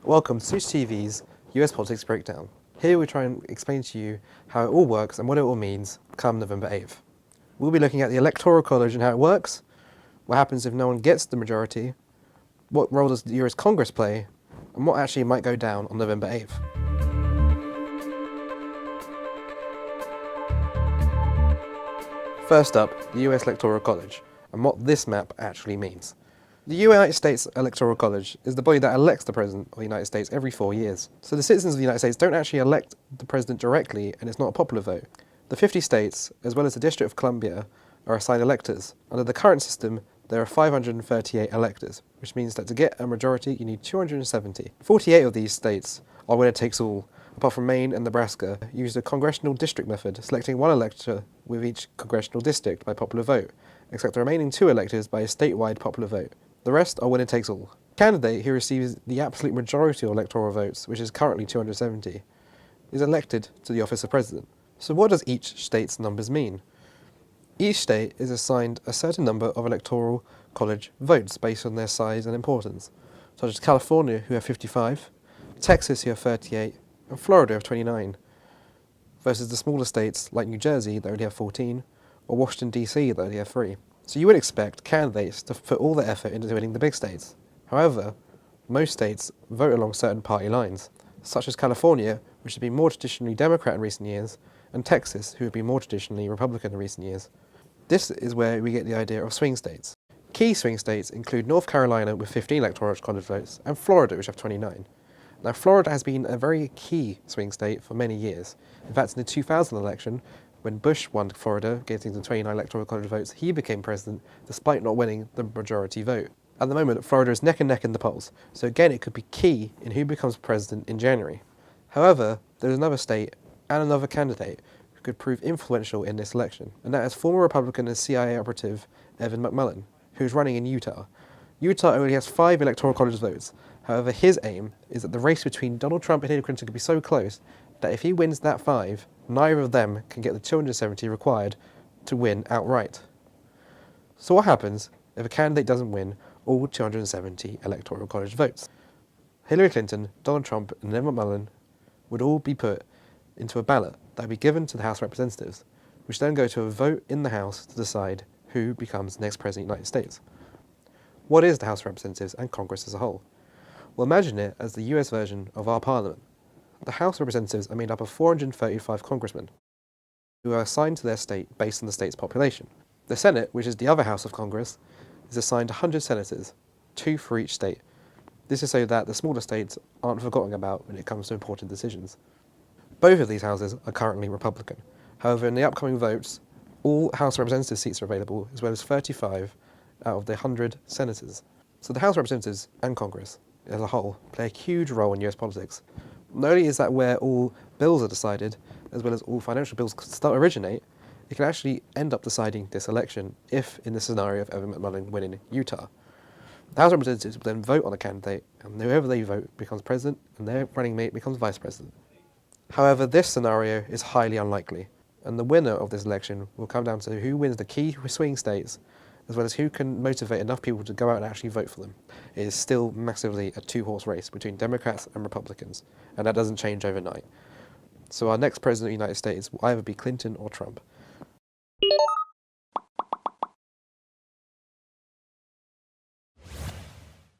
Welcome to Switch TV's US Politics Breakdown. Here we try and explain to you how it all works and what it all means come November 8th. We'll be looking at the Electoral College and how it works, what happens if no one gets the majority, what role does the US Congress play, and what actually might go down on November 8th. First up, the US Electoral College, and what this map actually means. The United States Electoral College is the body that elects the President of the United States every 4 years. So the citizens of the United States don't actually elect the President directly, and it's not a popular vote. The 50 states, as well as the District of Columbia, are assigned electors. Under the current system, there are 538 electors, which means that to get a majority, you need 270. 48 of these states are winner takes all, apart from Maine and Nebraska, use the congressional district method, selecting one elector with each congressional district by popular vote, except the remaining 2 electors by a statewide popular vote. The rest are winner takes all. The candidate who receives the absolute majority of electoral votes, which is currently 270, is elected to the office of president. So what does each state's numbers mean? Each state is assigned a certain number of electoral college votes based on their size and importance, such as California, who have 55, Texas, who have 38, and Florida, who have 29, versus the smaller states like New Jersey, that only have 14, or Washington, D.C., that only have 3. So you would expect candidates to put all their effort into winning the big states. However, most states vote along certain party lines, such as California, which has been more traditionally Democrat in recent years, and Texas, who have been more traditionally Republican in recent years. This is where we get the idea of swing states. Key swing states include North Carolina with 15 electoral college votes, and Florida, which have 29. Now, Florida has been a very key swing state for many years. In fact, in the 2000 election, when Bush won Florida, getting the 29 electoral college votes, he became president despite not winning the majority vote. At the moment, Florida is neck and neck in the polls, so again it could be key in who becomes president in January. However, there's another state and another candidate who could prove influential in this election, and that is former Republican and CIA operative Evan McMullin, who's running in Utah. Utah only has 5 electoral college votes. However, his aim is that the race between Donald Trump and Hillary Clinton could be so close that if he wins that 5, neither of them can get the 270 required to win outright. So what happens if a candidate doesn't win all 270 electoral college votes? Hillary Clinton, Donald Trump, and Evan McMullin would all be put into a ballot that would be given to the House of Representatives, which then go to a vote in the House to decide who becomes the next president of the United States. What is the House of Representatives and Congress as a whole? Well, imagine it as the US version of our Parliament. The House of Representatives are made up of 435 congressmen, who are assigned to their state based on the state's population. The Senate, which is the other House of Congress, is assigned 100 senators, 2 for each state. This is so that the smaller states aren't forgotten about when it comes to important decisions. Both of these houses are currently Republican. However, in the upcoming votes, all House of Representatives seats are available, as well as 35 out of the 100 senators. So the House of Representatives and Congress, as a whole, play a huge role in US politics. Not only is that where all bills are decided, as well as all financial bills originate, it can actually end up deciding this election if, in the scenario of Evan McMullin winning Utah. The House of Representatives will then vote on a candidate, and whoever they vote becomes president, and their running mate becomes vice president. However, this scenario is highly unlikely, and the winner of this election will come down to who wins the key swing states, as well as who can motivate enough people to go out and actually vote for them. It is still massively a 2-horse race between Democrats and Republicans, and that doesn't change overnight. So our next president of the United States will either be Clinton or Trump.